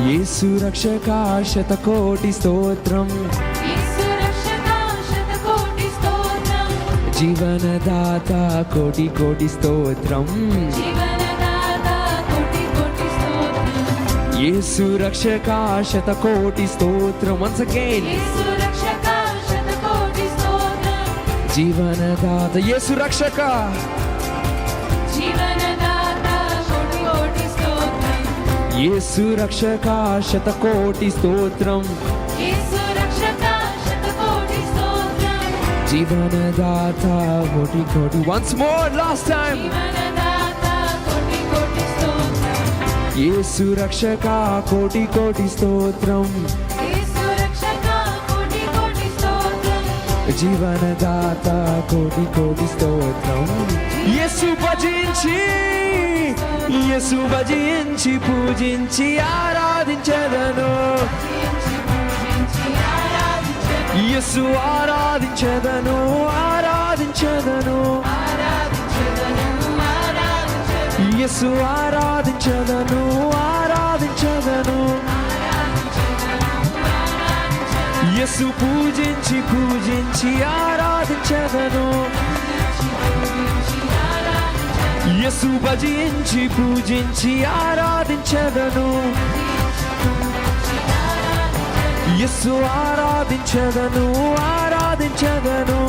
యేసు రక్షక శతకోటి స్తోత్రం, జీవనదాత కోటి కోటి స్తోత్రం, యేసు రక్షక శతకోటి స్తోత్రం. వన్స్ అగైన్ జీవనదాత యేసు రక్షక, యేసు రక్షక శతకోటి స్తోత్రం, జీవనదాత కోటి కోటి. Once more, last time. Yesu రక్షక కోటి కోటి స్తోత్రం, జీవనదాత కోటి కోటి స్తోత్రం. యేసు భజించి, యేసు భజించి పూజించి ఆరాధించెదను, యేసు ఆరాధించెదను, ఆరాధించెదను, యేసు ఆరాధించెదను, ఆరాధించెదను, యేసు పూజించి పూజించి ఆరాధించెదను, యేసు భజించి పూజించి ఆరాధించెదను, యేసు ఆరాధించెదను, ఆరాధించెదను.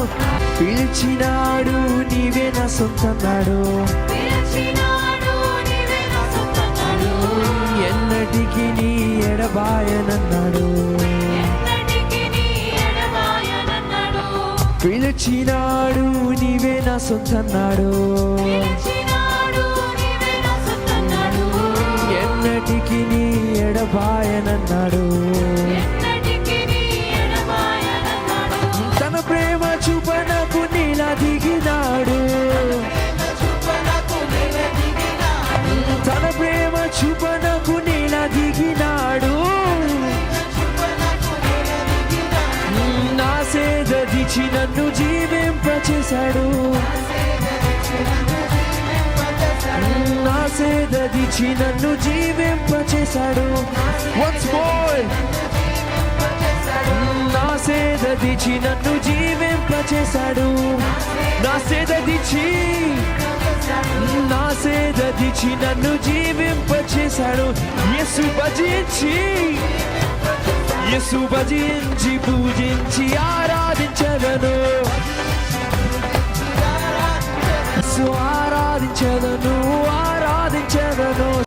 పిలిచినాడు నీవే నా సొంతన్నాడు, ఎన్నటికి నీ ఎడబాయనన్నాడు, పిలిచినాడు నీవే నా సొంతన్నాడు, ఎన్నటికి నీ ఎడబాయనన్నాడు. తన ప్రేమ చూపనకు నీలా దిగినాడు, తన ప్రేమ చూపనకు నీలా దిగినాడు, నా సేద దిచి నన్ను జీవింపచేశాడు, నా సేద దిచి నన్ను జీవింపచేశాడు. Once more. నా సేద దిచి నన్ను జీవింపచేశాడు, నా సేద దిచి, నా సేద దిచి నన్ను జీవింపచేశాడు. యేసు భజించి, యేసు భజించి పూజించి ఆరాధించెదను, యేసు ఆరాధించెదను, ఆరాధించెదను.